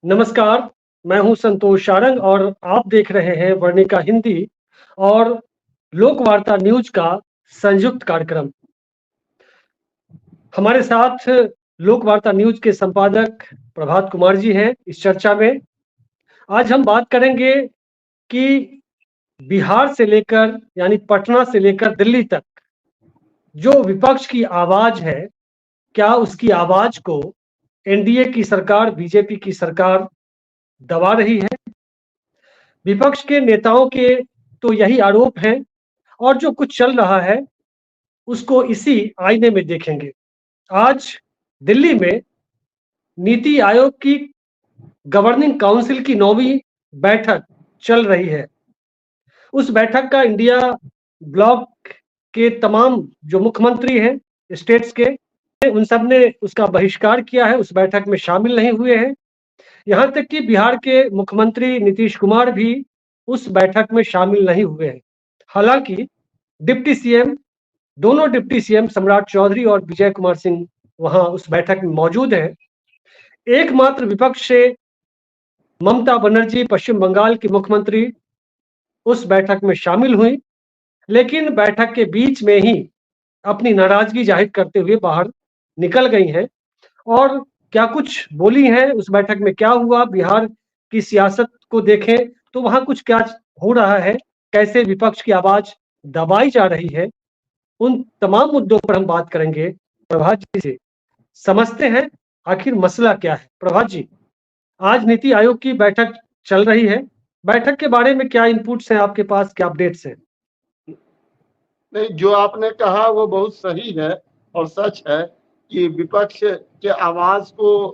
नमस्कार, मैं हूं संतोष सारंग और आप देख रहे हैं वर्णिका हिंदी और लोकवार्ता न्यूज का संयुक्त कार्यक्रम। हमारे साथ लोकवार्ता न्यूज के संपादक प्रभात कुमार जी हैं इस चर्चा में। आज हम बात करेंगे कि बिहार से लेकर यानी पटना से लेकर दिल्ली तक जो विपक्ष की आवाज है, क्या उसकी आवाज को एनडीए की सरकार, बीजेपी की सरकार दबा रही है? विपक्ष के नेताओं के तो यही आरोप हैं और जो कुछ चल रहा है उसको इसी आईने में देखेंगे। आज दिल्ली में नीति आयोग की गवर्निंग काउंसिल की 9वीं बैठक चल रही है। उस बैठक का इंडिया ब्लॉक के तमाम जो मुख्यमंत्री हैं स्टेट्स के, उन सब ने उसका बहिष्कार किया है, उस बैठक में शामिल नहीं हुए हैं। यहाँ तक कि बिहार के मुख्यमंत्री नीतीश कुमार भी उस बैठक में शामिल नहीं हुए हैं। हालांकि डिप्टी सीएम, दोनों डिप्टी सीएम सम्राट चौधरी और विजय कुमार सिंह वहां उस बैठक में मौजूद हैं। एकमात्र विपक्ष से ममता बनर्जी, पश्चिम बंगाल की मुख्यमंत्री, उस बैठक में शामिल हुई, लेकिन बैठक के बीच में ही अपनी नाराजगी जाहिर करते हुए बाहर निकल गई हैं और क्या कुछ बोली हैं। उस बैठक में क्या हुआ, बिहार की सियासत को देखें तो वहां कुछ क्या हो रहा है, कैसे विपक्ष की आवाज दबाई जा रही है, उन तमाम मुद्दों पर हम बात करेंगे प्रभात जी से। समझते हैं आखिर मसला क्या है। प्रभात जी, आज नीति आयोग की बैठक चल रही है, बैठक के बारे में क्या इनपुट्स हैं आपके पास, क्या अपडेट्स हैं? नहीं, जो आपने कहा वो बहुत सही है और सच है कि विपक्ष के आवाज को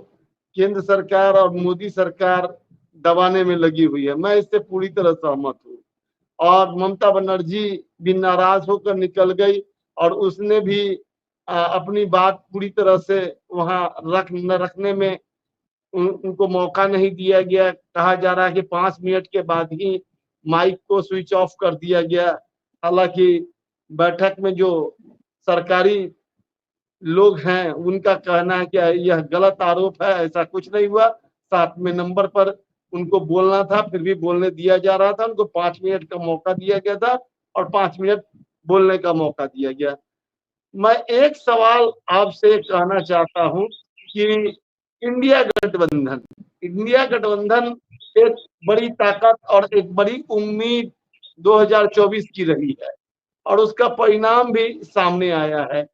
केंद्र सरकार और मोदी सरकार दबाने में लगी हुई है। मैं इससे पूरी तरह सहमत हूँ। और ममता बनर्जी भी नाराज होकर निकल गई और उसने भी अपनी बात पूरी तरह से वहां रखने में उनको मौका नहीं दिया गया। कहा जा रहा है कि 5 मिनट के बाद ही माइक को स्विच ऑफ कर दिया गया। हालांकि बैठक में जो सरकारी लोग हैं उनका कहना है कि यह गलत आरोप है, ऐसा कुछ नहीं हुआ। 7वें नंबर पर उनको बोलना था, फिर भी बोलने दिया जा रहा था। उनको 5 मिनट का मौका दिया गया था और 5 मिनट बोलने का मौका दिया गया। मैं एक सवाल आपसे कहना चाहता हूं कि इंडिया गठबंधन एक बड़ी ताकत और एक बड़ी उम्मीद 2024 की रही है और उसका परिणाम भी सामने आया है।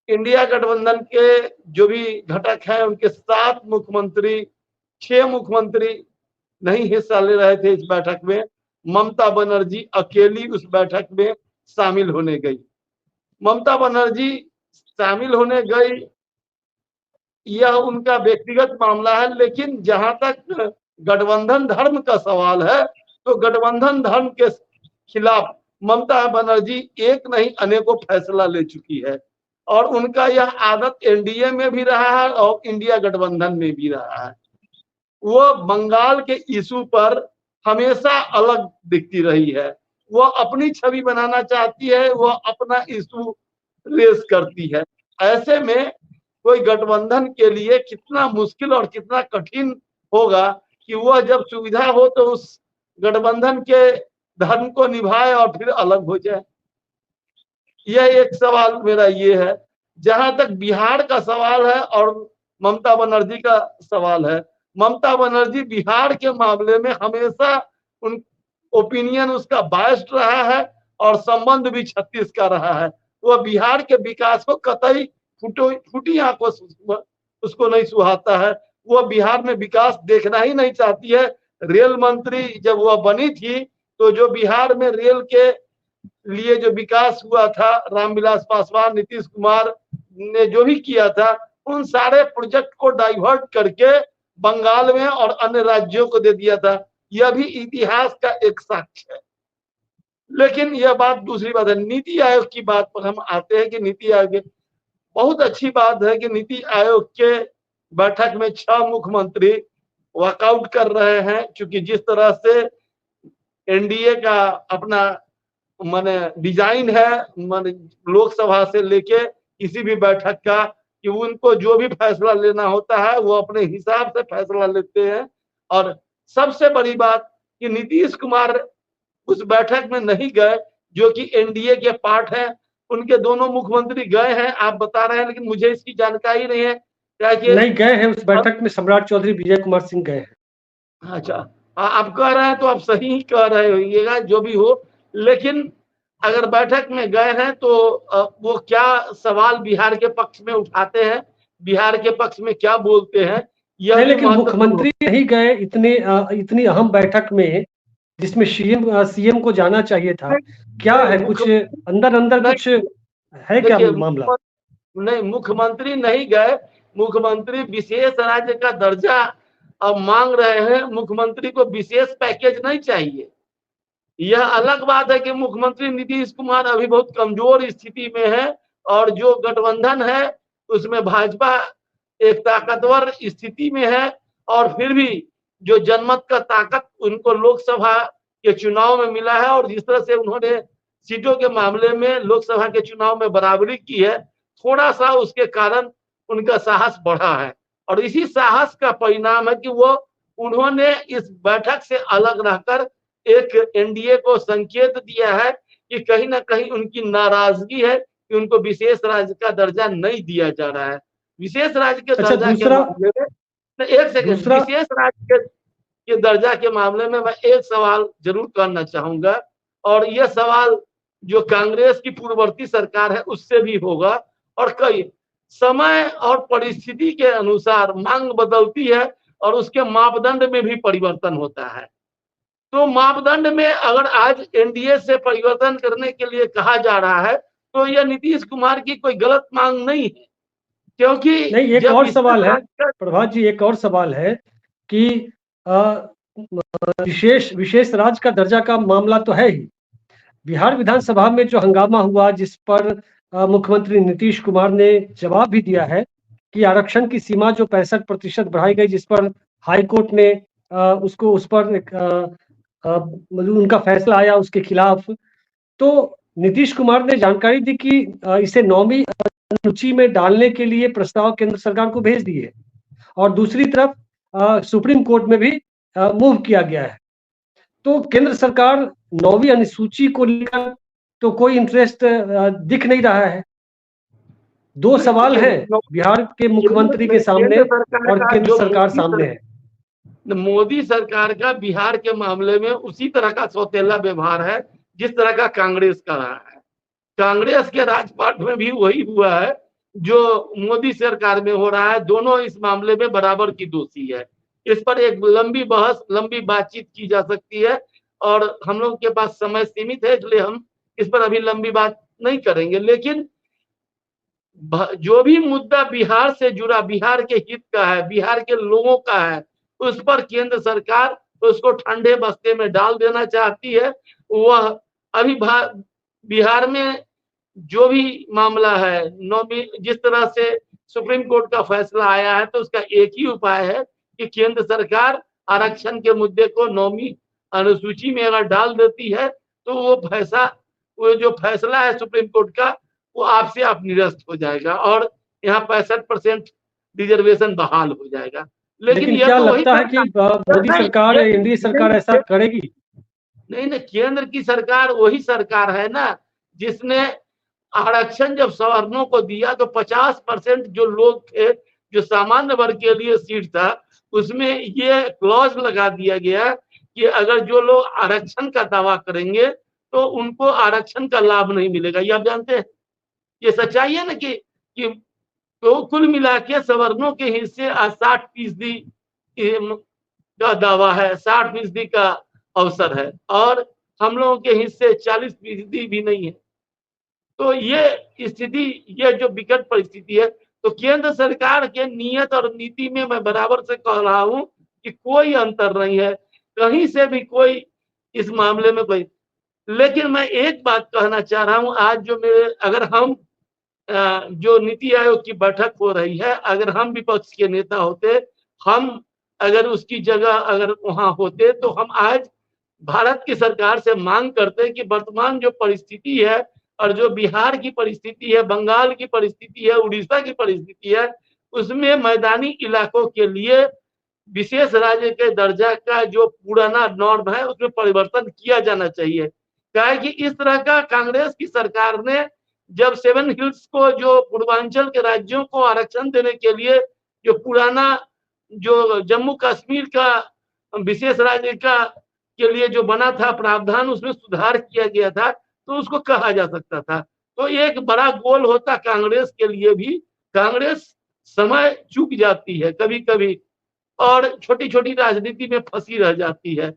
इंडिया गठबंधन के जो भी घटक हैं उनके 7 मुख्यमंत्री, 6 मुख्यमंत्री नहीं हिस्सा ले रहे थे इस बैठक में। ममता बनर्जी अकेली उस बैठक में शामिल होने गई। ममता बनर्जी शामिल होने गई, यह उनका व्यक्तिगत मामला है, लेकिन जहां तक गठबंधन धर्म का सवाल है तो गठबंधन धर्म के खिलाफ ममता बनर्जी एक नहीं अनेकों फैसला ले चुकी है और उनका यह आदत एनडीए में भी रहा है और इंडिया गठबंधन में भी रहा है। वो बंगाल के इशू पर हमेशा अलग दिखती रही है। वो अपनी छवि बनाना चाहती है, वो अपना इशू रेस करती है। ऐसे में कोई गठबंधन के लिए कितना मुश्किल और कितना कठिन होगा कि वह जब सुविधा हो तो उस गठबंधन के धर्म को निभाए और फिर अलग हो जाए। यह एक सवाल मेरा ये है। जहां तक बिहार का सवाल है और ममता बनर्जी का सवाल है, ममता बनर्जी बिहार के मामले में हमेशा उन ओपिनियन उसका बायस्ड रहा है और संबंध भी 36 का रहा है। वह बिहार के विकास को कतई फूटी आंखों उसको नहीं सुहाता है। वह बिहार में विकास देखना ही नहीं चाहती है। रेल मंत्री जब वह बनी थी तो जो बिहार में रेल के लिए जो विकास हुआ था, रामविलास पासवान, नीतीश कुमार ने जो भी किया था, उन सारे प्रोजेक्ट को डाइवर्ट करके बंगाल में और अन्य राज्यों को दे दिया था। यह भी इतिहास का एक साक्ष्य है। लेकिन यह बात दूसरी बात है। नीति आयोग की बात पर हम आते हैं कि नीति आयोग, बहुत अच्छी बात है कि नीति आयोग के बैठक में 6 मुख्यमंत्री वॉकआउट कर रहे हैं, क्योंकि जिस तरह से एनडीए का अपना माने डिजाइन है, माने लोकसभा से लेके किसी भी बैठक का कि उनको जो भी फैसला लेना होता है वो अपने हिसाब से फैसला लेते हैं। और सबसे बड़ी बात कि नीतीश कुमार उस बैठक में नहीं गए जो कि एनडीए के पार्ट है। उनके दोनों मुख्यमंत्री गए हैं आप बता रहे हैं, लेकिन मुझे इसकी जानकारी नहीं है क्या कि नहीं गए हैं उस बैठक में, सम्राट चौधरी विजय कुमार सिंह गए हैं। अच्छा, आप कह रहे हैं तो आप सही ही कह रहे होइएगा जो भी हो, लेकिन अगर बैठक में गए हैं तो वो क्या सवाल बिहार के पक्ष में उठाते हैं, बिहार के पक्ष में क्या बोलते हैं, यह नहीं, भी लेकिन महत्वपूर्ण मुख्यमंत्री नहीं गए इतनी अहम बैठक में जिसमें सीएम को जाना चाहिए था। क्या है कुछ अंदर अंदर कुछ है क्या देखिए मामला? नहीं, मुख्यमंत्री नहीं गए, मुख्यमंत्री विशेष राज्य का दर्जा अब मांग रहे हैं। मुख्यमंत्री को विशेष पैकेज नहीं चाहिए। यह अलग बात है कि मुख्यमंत्री नीतीश कुमार अभी बहुत कमजोर स्थिति में है और जो गठबंधन है उसमें भाजपा एक ताकतवर स्थिति में है, और फिर भी जो जनमत का ताकत उनको लोकसभा के चुनाव में मिला है और जिस तरह से उन्होंने सीटों के मामले में लोकसभा के चुनाव में बराबरी की है, थोड़ा सा उसके कारण उनका साहस बढ़ा है। और इसी साहस का परिणाम है कि वो उन्होंने इस बैठक से अलग रहकर एक एनडीए को संकेत दिया है कि कहीं ना कहीं उनकी नाराजगी है कि उनको विशेष राज्य का दर्जा नहीं दिया जा रहा है। विशेष राज्य के अच्छा, दर्जा के मामले में एक सेकंड, दूसरा विशेष राज्य के दर्जा के मामले में मैं एक सवाल जरूर करना चाहूंगा, और यह सवाल जो कांग्रेस की पूर्ववर्ती सरकार है उससे भी होगा। और कई समय और परिस्थिति के अनुसार मांग बदलती है और उसके मापदंड में भी परिवर्तन होता है। तो मापदंड में अगर आज एनडीए से परिवर्तन करने के लिए कहा जा रहा है तो यह नीतीश कुमार की कोई गलत मांग नहीं है, क्योंकि नहीं, एक जब और विशेष सवाल है राज्य का प्रभात जी, एक और सवाल है कि विशेष राज्य का दर्जा का मामला तो है ही। बिहार विधानसभा में जो हंगामा हुआ जिस पर मुख्यमंत्री नीतीश कुमार ने जवाब भी दिया है कि आरक्षण की सीमा जो 65% बढ़ाई गई, जिस पर हाईकोर्ट ने उस पर मतलब उनका फैसला आया उसके खिलाफ, तो नीतीश कुमार ने जानकारी दी कि इसे 9वीं अनुसूची में डालने के लिए प्रस्ताव केंद्र सरकार को भेज दिए और दूसरी तरफ सुप्रीम कोर्ट में भी मूव किया गया है। तो केंद्र सरकार 9वीं अनुसूची को लेकर तो कोई इंटरेस्ट दिख नहीं रहा है। दो सवाल हैं बिहार के मुख्यमंत्री के सामने और केंद्र सरकार सामने है। मोदी सरकार का बिहार के मामले में उसी तरह का सौतेला व्यवहार है जिस तरह का कांग्रेस का रहा है। कांग्रेस के राजपाट में भी वही हुआ है जो मोदी सरकार में हो रहा है। दोनों इस मामले में बराबर की दोषी है। इस पर एक लंबी बहस, लंबी बातचीत की जा सकती है और हम लोग के पास समय सीमित है, इसलिए हम इस पर अभी लंबी बात नहीं करेंगे। लेकिन जो भी मुद्दा बिहार से जुड़ा, बिहार के हित का है, बिहार के लोगों का है, उस पर केंद्र सरकार उसको ठंडे बस्ते में डाल देना चाहती है। वह अभी बिहार में जो भी मामला है, जिस तरह से सुप्रीम कोर्ट का फैसला आया है, तो उसका एक ही उपाय है कि केंद्र सरकार आरक्षण के मुद्दे को 9वीं अनुसूची में अगर डाल देती है तो वो जो फैसला है सुप्रीम कोर्ट का वो आपसे आप निरस्त हो जाएगा और यहाँ 65% रिजर्वेशन बहाल हो जाएगा। लेकिन यह क्या तो वही लगता है कि मोदी सरकार, एनडीए सरकार ऐसा करेगी? नहीं, केंद्र की सरकार वही सरकार है ना जिसने आरक्षण जब सवर्णों को दिया तो 50% जो लोग थे, जो सामान्य वर्ग के लिए सीट था, उसमें ये क्लॉज लगा दिया गया कि अगर जो लोग आरक्षण का दावा करेंगे तो उनको आरक्षण का लाभ नहीं मिलेगा। ये आप जानते हैं, ये सच्चाई है ना कि तो कुल मिला के सवर्णों के हिस्से 60% का दावा है, 60% का अवसर है और हम लोगों के हिस्से 40% भी नहीं है। तो ये स्थिति, ये जो विकट परिस्थिति है, तो केंद्र सरकार के नियत और नीति में मैं बराबर से कह रहा हूं कि कोई अंतर नहीं है, कहीं से भी कोई इस मामले में कोई। लेकिन मैं एक बात कहना चाह रहा हूं, आज जो अगर हम जो नीति आयोग की बैठक हो रही है, अगर हम विपक्ष के नेता होते, हम अगर उसकी जगह अगर वहां होते तो हम आज भारत की सरकार से मांग करते कि वर्तमान जो परिस्थिति है और जो बिहार की परिस्थिति है, बंगाल की परिस्थिति है, उड़ीसा की परिस्थिति है, उसमें मैदानी इलाकों के लिए विशेष राज्य के दर्जा का जो पुराना नॉर्म है उसमें परिवर्तन किया जाना चाहिए। क्या है कि इस तरह का कांग्रेस की सरकार ने जब 7 हिल्स को, जो पूर्वांचल के राज्यों को आरक्षण देने के लिए जो पुराना जो जम्मू कश्मीर का विशेष राज्य का के लिए जो बना था प्रावधान, उसमें सुधार किया गया था, तो उसको कहा जा सकता था। तो एक बड़ा गोल होता कांग्रेस के लिए भी। कांग्रेस समय चूक जाती है कभी कभी और छोटी छोटी राजनीति में फंसी रह जाती है।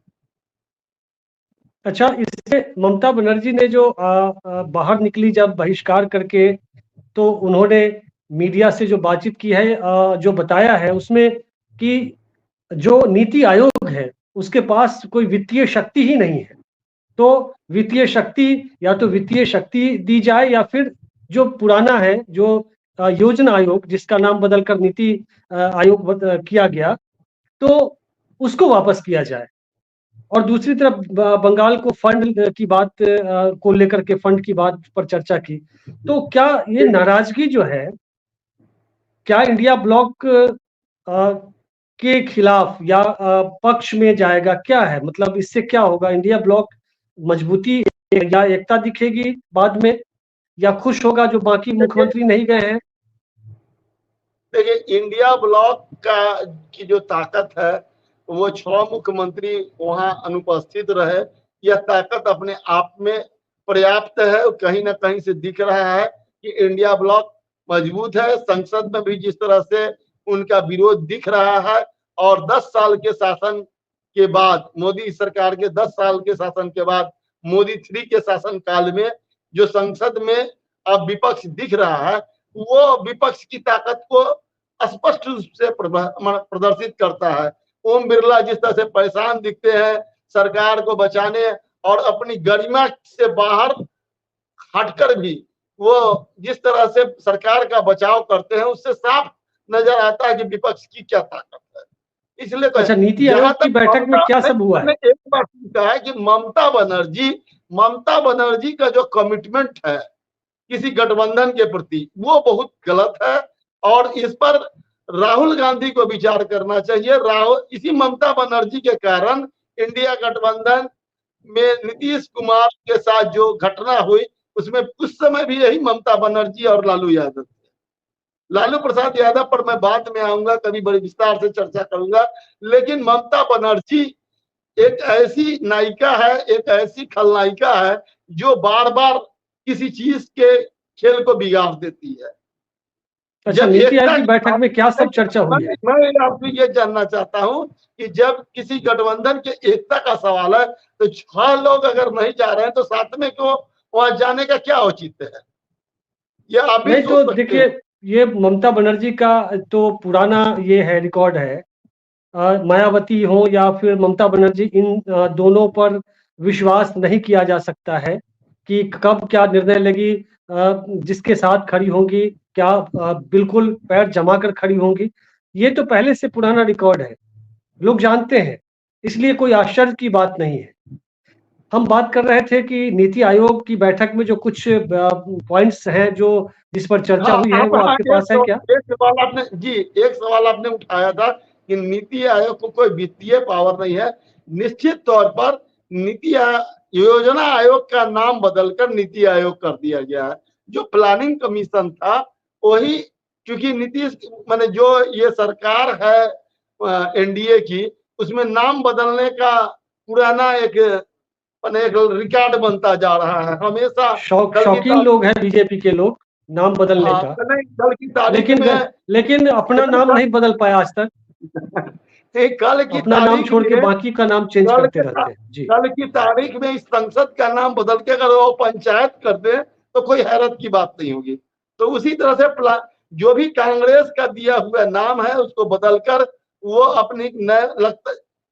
अच्छा, इससे ममता बनर्जी ने जो बाहर निकली जब बहिष्कार करके, तो उन्होंने मीडिया से जो बातचीत की है, जो बताया है उसमें कि जो नीति आयोग है उसके पास कोई वित्तीय शक्ति ही नहीं है। तो वित्तीय शक्ति, या तो वित्तीय शक्ति दी जाए या फिर जो पुराना है, जो योजना आयोग जिसका नाम बदलकर नीति आयोग किया गया, तो उसको वापस किया जाए। और दूसरी तरफ बंगाल को फंड की बात को लेकर के, फंड की बात पर चर्चा की। तो क्या ये नाराजगी जो है, क्या इंडिया ब्लॉक के खिलाफ या पक्ष में जाएगा? क्या है मतलब, इससे क्या होगा? इंडिया ब्लॉक मजबूती या एकता दिखेगी बाद में, या खुश होगा जो बाकी मुख्यमंत्री नहीं गए हैं? देखिए, इंडिया ब्लॉक का की जो ताकत है वो 6 मुख्यमंत्री वहां अनुपस्थित रहे, यह ताकत अपने आप में पर्याप्त है। कहीं ना कहीं से दिख रहा है कि इंडिया ब्लॉक मजबूत है। संसद में भी जिस तरह से उनका विरोध दिख रहा है, और 10 साल के शासन के बाद, मोदी सरकार के 10 साल के शासन के बाद, मोदी 3 के शासन काल में जो संसद में अब विपक्ष दिख रहा है, वो विपक्ष की ताकत को स्पष्ट रूप से प्रदर्शित करता है। ओम बिरला जिस तरह से परेशान दिखते हैं सरकार को बचाने, और अपनी गरिमा से बाहर हटकर भी वो जिस तरह से सरकार का बचाव करते हैं, उससे साफ नजर आता है कि विपक्ष की क्या ताकत है। इसलिए अच्छा, नीति आयोग की बैठक में क्या सब हुआ है? एक बात कहा है कि ममता बनर्जी का जो कमिटमेंट है किसी गठबंधन के प्रति, वो बहुत गलत है, और इस पर राहुल गांधी को विचार करना चाहिए। इसी ममता बनर्जी के कारण इंडिया गठबंधन में नीतीश कुमार के साथ जो घटना हुई, उसमें उस समय भी यही ममता बनर्जी और लालू यादव थे। लालू प्रसाद यादव पर मैं बाद में आऊंगा, कभी बड़ी विस्तार से चर्चा करूंगा। लेकिन ममता बनर्जी एक ऐसी नायिका है, एक ऐसी खलनायिका है जो बार बार किसी चीज के खेल को बिगाड़ देती है। अच्छा, नीति आयोग की बैठक में क्या सब चर्चा हुई है? मैं आपसे ये जानना चाहता हूं कि जब किसी गठबंधन के एकता का सवाल है, तो 6 लोग अगर नहीं जा रहे हैं तो 7वें को वहां जाने का क्या औचित्य है? ये आप नहीं, तो देखिए, ये ममता बनर्जी का तो पुराना ये है, रिकॉर्ड है। मायावती हो या फिर ममता बनर्जी, इन दोनों पर विश्वास नहीं किया जा सकता है कि कब क्या निर्णय लेगी, जिसके साथ खड़ी होंगी, क्या बिल्कुल पैर जमा कर खड़ी होंगी। ये तो पहले से पुराना रिकॉर्ड है, लोग जानते हैं, इसलिए कोई आश्चर्य की बात नहीं है। हम बात कर रहे थे कि नीति आयोग की बैठक में जो कुछ पॉइंट्स हैं जो जिस पर चर्चा हुई है, वो आपके पास है क्या? एक सवाल आपने उठाया था कि नीति आयोग को कोई वित्तीय पावर नहीं है। निश्चित तौर पर योजना आयोग का नाम बदलकर नीति आयोग कर दिया गया है। जो प्लानिंग कमीशन था वही, क्योंकि नीतीश माने जो ये सरकार है एनडीए की, उसमें नाम बदलने का पुराना एक रिकॉर्ड बनता जा रहा है। हमेशा शौकीन लोग हैं बीजेपी के लोग नाम बदलने का, कल की तारीख लेकिन अपना नाम नहीं बदल पाया आज तक। कल की अपना नाम छोड़ के बाकी का नाम चेंज करते रहते हैं जी। कल की तारीख में इस संसद का नाम बदल के अगर वो पंचायत कर दे तो कोई हैरत की बात नहीं होगी। तो उसी तरह से जो भी कांग्रेस का दिया हुआ नाम है उसको बदलकर वो अपनी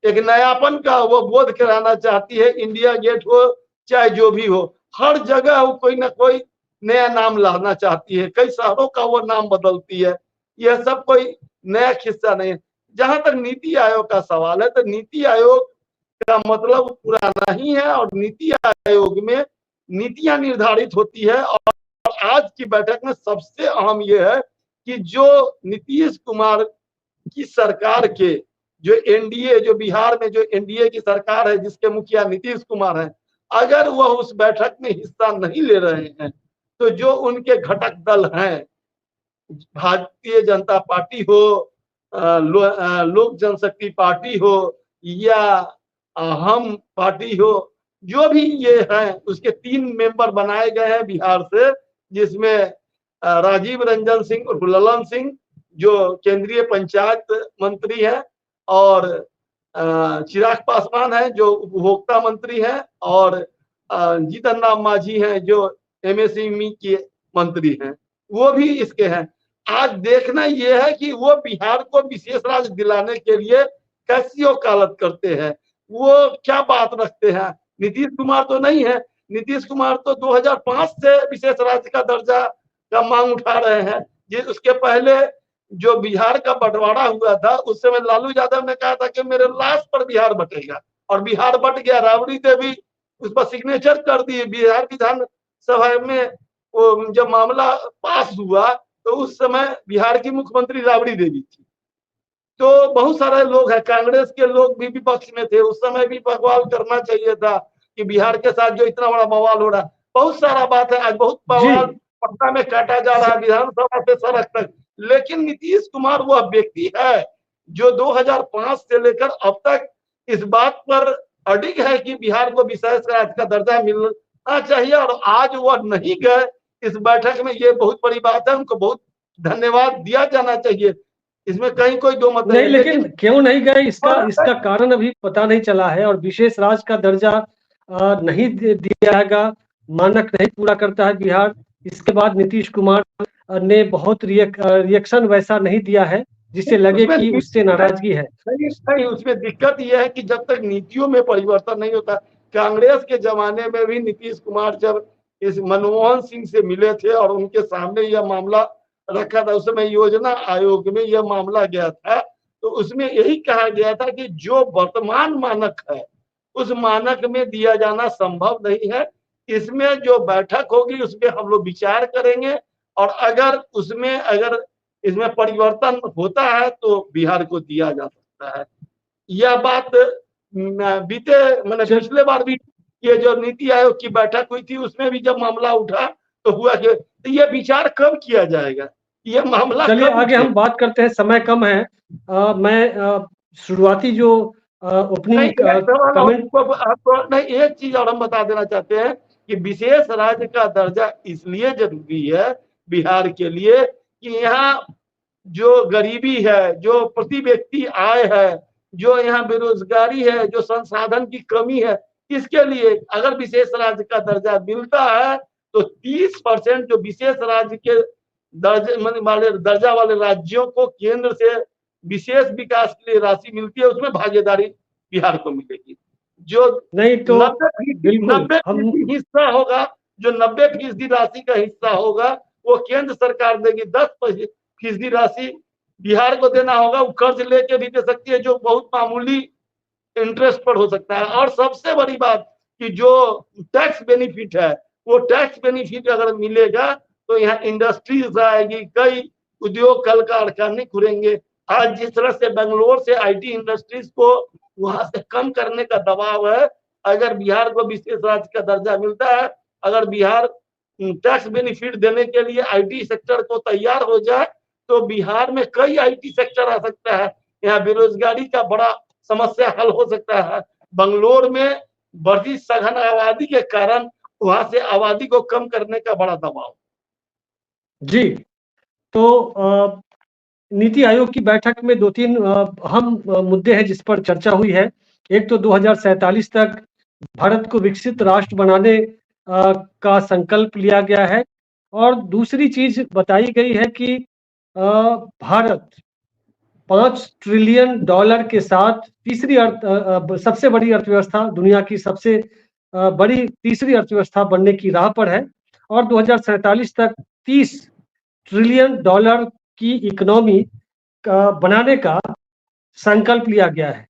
एक नयापन का वो बोध कराना चाहती है। इंडिया गेट हो चाहे जो भी हो, हर जगह वो कोई ना कोई नया नाम लाना चाहती है। कई शहरों का वो नाम बदलती है। यह सब कोई नया किस्सा नहीं है। जहां तक नीति आयोग का सवाल है, तो नीति आयोग का मतलब पुराना ही है, और नीति आयोग में नीतियां निर्धारित होती है। और आज की बैठक में सबसे अहम यह है कि जो नीतीश कुमार की सरकार के जो एनडीए, जो बिहार में जो एनडीए की सरकार है जिसके मुखिया नीतीश कुमार हैं, अगर वह उस बैठक में हिस्सा नहीं ले रहे हैं तो जो उनके घटक दल हैं, भारतीय जनता पार्टी हो, लोक जनशक्ति पार्टी हो या हम पार्टी हो, जो भी ये हैं, उसके 3 मेंबर बनाए गए हैं बिहार से, जिसमें राजीव रंजन सिंह और ललन सिंह जो केंद्रीय पंचायत मंत्री हैं, और चिराग पासवान है जो उपभोक्ता मंत्री हैं, और जीतन राम मांझी हैं जो एमएसएमई के मंत्री हैं, वो भी इसके हैं। आज देखना यह है कि वो बिहार को विशेष राज्य दिलाने के लिए कैसी वकालत करते हैं, वो क्या बात रखते हैं। नीतीश कुमार तो नहीं है, नीतीश कुमार तो 2005 से विशेष राज्य का दर्जा का मांग उठा रहे हैं। उसके पहले जो बिहार का बंटवारा हुआ था उस समय लालू यादव ने कहा था कि मेरे लाश पर बिहार बटेगा, और बिहार बट गया। राबड़ी देवी उस पर सिग्नेचर कर दिए। बिहार विधानसभा में वो जब मामला पास हुआ तो उस समय बिहार की मुख्यमंत्री राबड़ी देवी थी। तो बहुत सारे लोग हैं, कांग्रेस के लोग भी विपक्ष में थे, उस समय भी बवाल करना चाहिए था कि बिहार के साथ जो इतना बड़ा बवाल हो रहा। बहुत सारा बात है, आज बहुत बवाल पटना में काटा जा रहा है, विधानसभा से सड़क तक। लेकिन नीतीश कुमार वह व्यक्ति है जो 2005 से लेकर अब तक इस बात पर अडिग है कि बिहार को विशेष राज्य का दर्जा मिलना चाहिए, और आज वह नहीं गए इस बैठक में। ये बहुत बड़ी बात है, उनको बहुत धन्यवाद दिया जाना चाहिए, इसमें कहीं कोई दो मत नहीं। लेकिन क्यों नहीं गए इसका कारण अभी पता नहीं चला है, और विशेष राज्य का दर्जा नहीं दिया जाएगा, मानक नहीं पूरा करता है बिहार। इसके बाद नीतीश कुमार ने बहुत रिएक्शन वैसा नहीं दिया है जिससे लगे कि उससे नाराजगी है। नहीं, उसमें दिक्कत यह है कि जब तक नीतियों में परिवर्तन नहीं होता। कांग्रेस के जमाने में भी नीतीश कुमार जब इस मनमोहन सिंह से मिले थे और उनके सामने यह मामला रखा था, उस समय योजना आयोग में यह मामला गया था, तो उसमें यही कहा गया था कि जो वर्तमान मानक है उस मानक में दिया जाना संभव नहीं है। इसमें जो बैठक होगी उसमें हम लोग विचार करेंगे, और अगर इसमें परिवर्तन होता है तो बिहार को दिया जा सकता है। यह बात मैंने पिछले बार भी ये जो नीति आयोग की बैठक हुई थी उसमें भी जब मामला उठा तो हुआ कि तो ये विचार कब किया जाएगा, ये मामला। चलिए आगे हम बात करते हैं, समय कम है। मैं शुरुआती जो ओपनिंग कमेंट आपको नहीं, एक चीज और हम बता देना चाहते हैं कि विशेष राज्य का दर्जा इसलिए जरूरी है बिहार के लिए कि यहाँ जो गरीबी है, जो प्रति व्यक्ति आय है, जो यहाँ बेरोजगारी है, जो संसाधन की कमी है, इसके लिए अगर विशेष राज्य का दर्जा मिलता है तो 30% जो विशेष राज्य के दर्जा वाले राज्यों को केंद्र से विशेष विकास के लिए राशि मिलती है, उसमें भागीदारी बिहार को मिलेगी। जो नहीं तो 90% हिस्सा होगा, जो 90% राशि का हिस्सा होगा वो केंद्र सरकार देगी, 10% राशि बिहार को देना होगा। वो कर्ज लेके भी दे सकती है जो बहुत मामूली इंटरेस्ट पर हो सकता है। और सबसे बड़ी बात कि जो टैक्स बेनिफिट है, वो टैक्स बेनिफिट अगर मिलेगा तो यहाँ इंडस्ट्रीज आएगी, कई उद्योग कल कारखाने खुलेंगे। आज जिस तरह से बेंगलोर से आईटी इंडस्ट्रीज को वहां से कम करने का दबाव है, अगर बिहार को विशेष राज्य का दर्जा मिलता है, अगर बिहार टैक्स बेनिफिट देने के लिए आईटी सेक्टर को तैयार हो जाए तो बिहार में कई आईटी सेक्टर आ सकता है। यहाँ बेरोजगारी का बड़ा समस्या हल हो सकता है। बंगलोर में बढ़ती सघन आबादी के कारण वहां से आबादी को कम करने का बड़ा दबाव। जी, तो नीति आयोग की बैठक में 2-3 अहम मुद्दे हैं जिस पर चर्चा हुई है। एक तो 2047 तक भारत को विकसित राष्ट्र बनाने का संकल्प लिया गया है, और दूसरी चीज बताई गई है कि भारत $5 ट्रिलियन के साथ तीसरी सबसे बड़ी अर्थव्यवस्था, दुनिया की सबसे बड़ी तीसरी अर्थव्यवस्था बनने की राह पर है, और 2047 तक $30 ट्रिलियन की इकोनॉमी बनाने का संकल्प लिया गया है।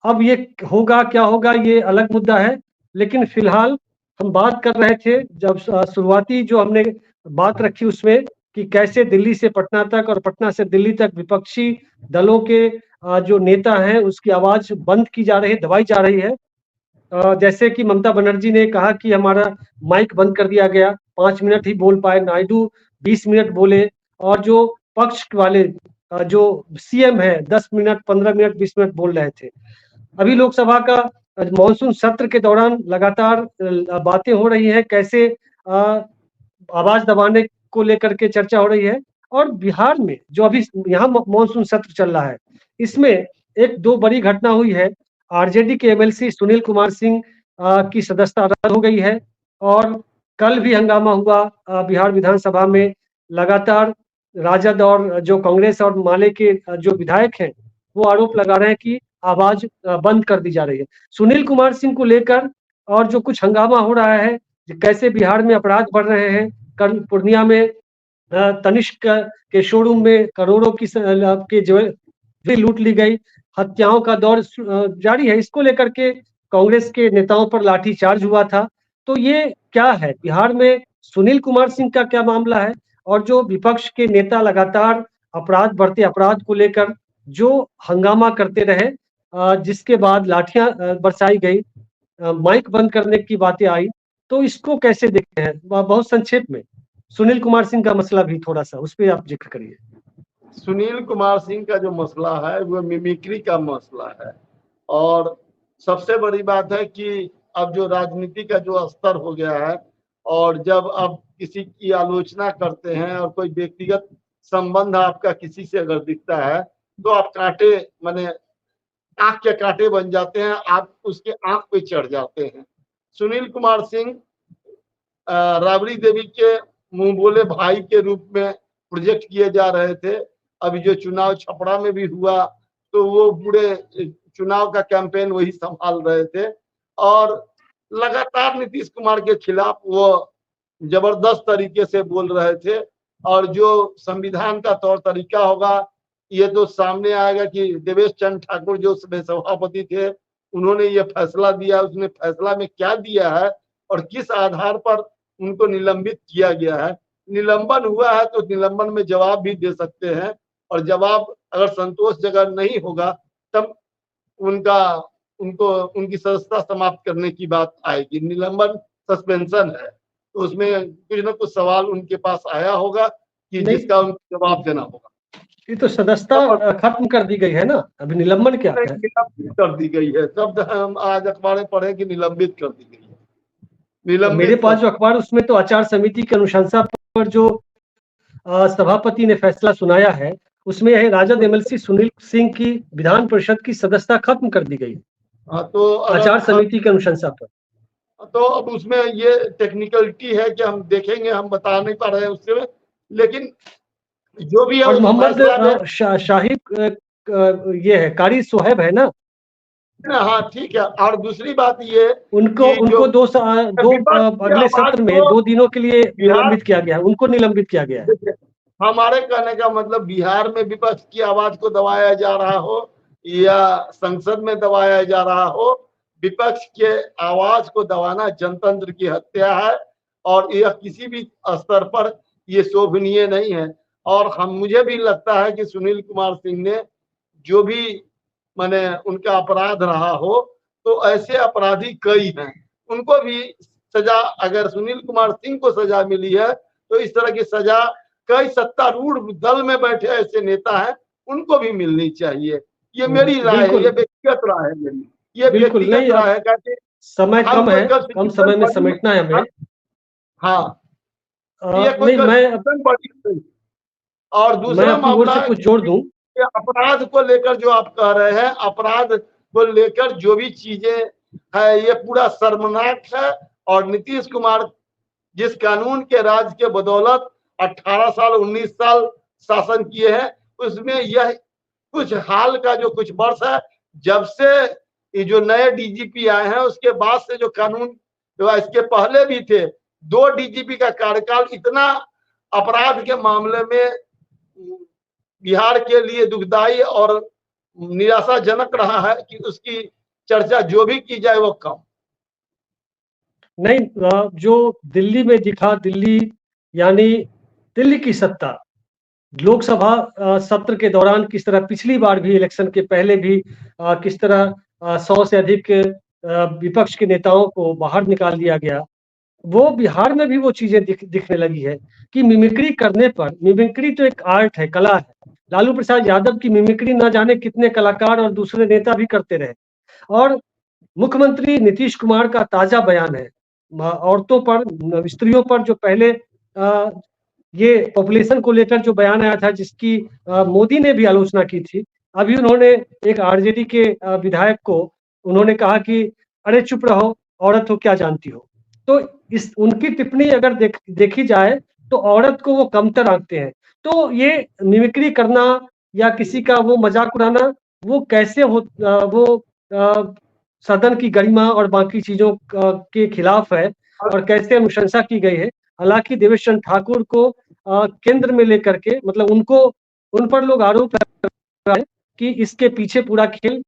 अब ये होगा क्या होगा ये अलग मुद्दा है, लेकिन फिलहाल हम बात कर रहे थे जब शुरुआती जो हमने बात रखी उसमें कि कैसे दिल्ली से पटना तक और पटना से दिल्ली तक विपक्षी दलों के जो नेता हैं उसकी आवाज बंद की जा रही है, दबाई जा रही है। जैसे कि ममता बनर्जी ने कहा कि हमारा माइक बंद कर दिया गया, 5 मिनट ही बोल पाए, नायडू 20 मिनट बोले और जो पक्ष वाले जो सीएम है 10 मिनट, 15 मिनट, 20 मिनट बोल रहे थे। अभी लोकसभा का मॉनसून सत्र के दौरान लगातार बातें हो रही है, कैसे आवाज दबाने को लेकर के चर्चा हो रही है। और बिहार में जो अभी यहाँ मॉनसून सत्र चल रहा है, इसमें एक दो बड़ी घटना हुई है। आरजेडी के एमएलसी सुनील कुमार सिंह की सदस्यता रद्द हो गई है और कल भी हंगामा हुआ बिहार विधानसभा में। लगातार राजद और जो कांग्रेस और माले के जो विधायक हैं वो आरोप लगा रहे हैं कि आवाज बंद कर दी जा रही है सुनील कुमार सिंह को लेकर। और जो कुछ हंगामा हो रहा है, कैसे बिहार में अपराध बढ़ रहे हैं। कल पूर्णिया में तनिष्क के शोरूम में करोड़ों की के ज्वेलरी लूट ली गई। हत्याओं का दौर जारी है। इसको लेकर के कांग्रेस के नेताओं पर लाठीचार्ज हुआ था। तो ये क्या है, बिहार में सुनील कुमार सिंह का क्या मामला है और जो विपक्ष के नेता लगातार बढ़ते अपराध को लेकर जो हंगामा करते रहे, जिसके बाद लाठियां बरसाई गई, माइक बंद करने की बातें आई। तो इसको कैसे देखते हैं बहुत संक्षेप में? सुनील कुमार सिंह का मसला भी थोड़ा सा उस पर आप जिक्र करिए। सुनील कुमार सिंह का जो मसला है वो मिमिक्री का मसला है। और सबसे बड़ी बात है कि अब जो राजनीति का जो स्तर हो गया है, और जब अब किसी की आलोचना करते हैं और कोई व्यक्तिगत संबंध आपका किसी से अगर दिखता है तो आप कांटे माने आंख के कांटे बन जाते हैं, आप उसके आंख पे चढ़ जाते हैं। सुनील कुमार सिंह राबड़ी देवी के मुंह बोले भाई के रूप में प्रोजेक्ट किए जा रहे थे। अभी जो चुनाव छपरा में भी हुआ तो वो पूरे चुनाव का कैंपेन वही संभाल रहे थे और लगातार नीतीश कुमार के खिलाफ वो जबरदस्त तरीके से बोल रहे थे। और जो संविधान का तौर तरीका होगा ये तो सामने आएगा कि देवेश चंद्र ठाकुर जो सभापति थे उन्होंने ये फैसला दिया, उसने फैसला में क्या दिया है और किस आधार पर उनको निलंबित किया गया है। निलंबन हुआ है तो निलंबन में जवाब भी दे सकते हैं और जवाब अगर संतोषजनक नहीं होगा तब उनका उनको उनकी सदस्यता समाप्त करने की बात आएगी। निलंबन सस्पेंशन है तो उसमें कुछ न कुछ सवाल उनके पास आया होगा कि जिसका उनको जवाब देना होगा। ये तो सदस्यता खत्म कर दी गई है ना, अभी निलंबन क्या है? निलंबित कर दी गई है। शब्द हम आज अखबारें पढ़े कि निलंबित कर दी गई है। मेरे पास जो अखबार उसमें तो आचार समिति की अनुशंसा पर जो सभापति ने फैसला सुनाया है उसमें है राजद एमएलसी सुनील सिंह की विधान परिषद की सदस्यता खत्म कर दी गई। तो आचार समिति की अनुशंसा पर तो अब उसमें ये टेक्निकलिटी है कि हम देखेंगे, हम बता नहीं पा रहे हैं उससे, लेकिन जो भी है और मोहम्मद शाहिद ये है कारी सोहेब है ना। हाँ ठीक है। और दूसरी बात ये उनको दो अगले सत्र में 2 दिनों के लिए निलंबित किया गया है, उनको निलंबित किया गया है। हमारे कहने का मतलब बिहार में विपक्ष की आवाज को दबाया जा रहा हो या संसद में दबाया जा रहा हो, विपक्ष के आवाज को दबाना जनतंत्र की हत्या है और यह किसी भी स्तर पर ये शोभनीय नहीं है। और मुझे भी लगता है कि सुनील कुमार सिंह ने जो भी माने उनका अपराध रहा हो तो ऐसे अपराधी कई हैं, उनको भी सजा, अगर सुनील कुमार सिंह को सजा मिली है तो इस तरह की सजा कई सत्तारूढ़ दल में बैठे ऐसे नेता हैं उनको भी मिलनी चाहिए। ये मेरी राय है, ये व्यक्तिगत राय है मेरी, ये व्यक्तिगत राय है। समय कम है, कम समय में समेटना है हमें। हाँ ये कोई बड़ी। और दूसरा मामला कुछ जोड़ दूं, अपराध को लेकर जो आप कह रहे हैं, अपराध को लेकर जो भी चीजें है ये पूरा शर्मनाक है। और नीतीश कुमार जिस कानून के राज के बदौलत 18 साल 19 साल शासन किए हैं उसमें यह कुछ हाल का जो कुछ वर्ष है, जब से ये जो नए डीजीपी आए हैं उसके बाद से जो कानून जो इसके पहले भी थे 2 डीजीपी का कार्यकाल इतना अपराध के मामले में बिहार के लिए दुखदाई और निराशाजनक रहा है कि उसकी चर्चा जो भी की जाए वो कम। नहीं, जो दिल्ली में दिखा, दिल्ली यानी दिल्ली की सत्ता, लोकसभा सत्र के दौरान किस तरह पिछली बार भी इलेक्शन के पहले भी किस तरह 100 से अधिक विपक्ष के नेताओं को बाहर निकाल दिया गया। वो बिहार में भी वो चीज़ें दिखने लगी है कि मिमिक्री करने पर, मिमिक्री तो एक आर्ट है, कला है। लालू प्रसाद यादव की मिमिक्री ना जाने कितने कलाकार और दूसरे नेता भी करते रहे। और मुख्यमंत्री नीतीश कुमार का ताज़ा बयान है, औरतों पर, स्त्रियों पर जो पहले ये पॉपुलेशन को लेकर जो बयान आया था, जिसकी मोदी ने भी आलोचना की थी। अभी उन्होंने एक आरजेडी के विधायक को उन्होंने कहा कि अरे चुप रहो, औरत हो क्या जानती हो। तो इस उनकी टिप्पणी अगर देखी जाए तो औरत को वो कमतर आंकते हैं। तो ये मिमिक्री करना या किसी का वो मजाक उड़ाना, वो कैसे वो सदन की गरिमा और बाकी चीजों के खिलाफ है और कैसे अनुशंसा की गई है। हालांकि देवेश चंद्र ठाकुर को केंद्र में लेकर के, मतलब उनको, उन पर लोग आरोप लगा रहे हैं कि इसके पीछे पूरा खेल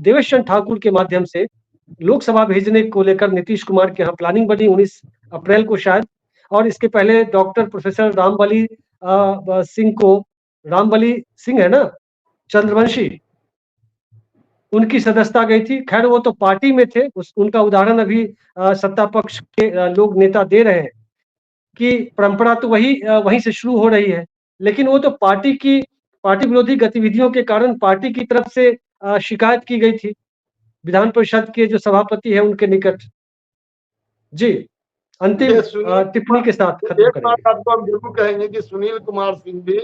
देवेश चंद्र ठाकुर के माध्यम से लोकसभा भेजने को लेकर नीतीश कुमार के यहाँ प्लानिंग बनी 19 अप्रैल को शायद। और इसके पहले डॉक्टर प्रोफेसर रामबली सिंह को, रामबली सिंह है ना, चंद्रवंशी, उनकी सदस्यता गई थी। खैर वो तो पार्टी में थे, उनका उदाहरण अभी सत्ता पक्ष के लोग नेता दे रहे हैं कि परंपरा तो वहीं से शुरू हो रही है। लेकिन वो तो पार्टी विरोधी गतिविधियों के कारण पार्टी की तरफ से शिकायत की गई थी विधान परिषद के जो सभापति है उनके निकट। जी, अंतिम टिप्पणी के साथ खत्म एक करेंगे। बात आपको हम जरूर कहेंगे कि सुनील कुमार सिंह भी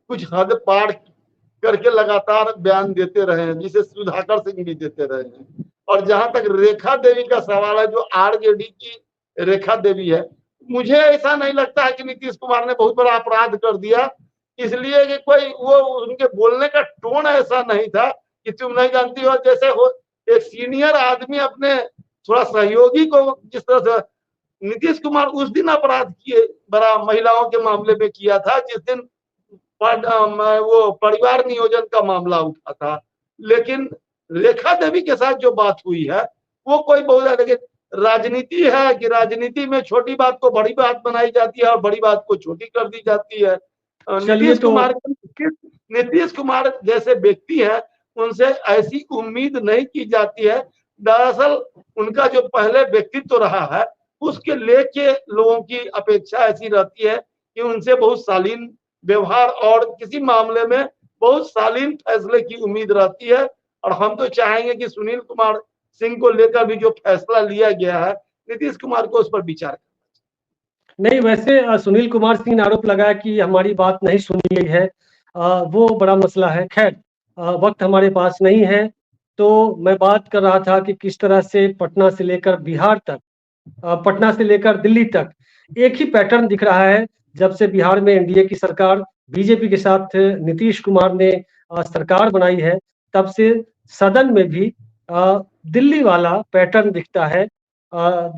कुछ हद पार करके लगातार बयान देते रहे हैं, जिसे सुधाकर सिंह भी देते रहे हैं। और जहां तक रेखा देवी का सवाल है, जो आरजेडी की रेखा देवी है, मुझे ऐसा नहीं लगता है कि नीतीश कुमार ने बहुत बड़ा अपराध कर दिया, इसलिए कि कोई वो उनके बोलने का टोन ऐसा नहीं था कि तुम नहीं जानती हो। जैसे हो एक सीनियर आदमी अपने थोड़ा सहयोगी को जिस तरह से नीतीश कुमार उस दिन अपराध किए बड़ा महिलाओं के मामले में किया था, जिस दिन वो परिवार नियोजन का मामला उठा था। लेकिन रेखा देवी के साथ जो बात हुई है वो कोई बहुत, लेकिन राजनीति है कि राजनीति में छोटी बात को बड़ी बात बनाई जाती है और बड़ी बात को छोटी कर दी जाती है। नीतीश कुमार जैसे व्यक्ति है, उनसे ऐसी उम्मीद नहीं की जाती है। दरअसल उनका जो पहले व्यक्तित्व रहा है उसके लेके लोगों की अपेक्षा ऐसी रहती है कि उनसे बहुत शालीन व्यवहार और किसी मामले में बहुत शालीन फैसले की उम्मीद रहती है। और हम तो चाहेंगे कि सुनील कुमार सिंह को लेकर भी जो फैसला लिया गया है, नीतीश कुमार को उस पर विचार नहीं। वैसे सुनील कुमार सिंह ने आरोप लगाया कि हमारी बात नहीं सुनी गई है, वो बड़ा मसला है। खैर, वक्त हमारे पास नहीं है, तो मैं बात कर रहा था कि किस तरह से पटना से लेकर बिहार तक, पटना से लेकर दिल्ली तक एक ही पैटर्न दिख रहा है। जब से बिहार में एनडीए की सरकार, बीजेपी के साथ नीतीश कुमार ने सरकार बनाई है, तब से सदन में भी दिल्ली वाला पैटर्न दिखता है।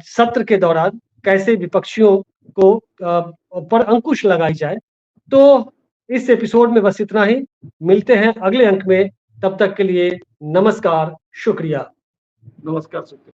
सत्र के दौरान कैसे विपक्षियों को पर अंकुश लगाई जाए। तो इस एपिसोड में बस इतना ही। मिलते हैं अगले अंक में, तब तक के लिए नमस्कार, शुक्रिया। नमस्कार।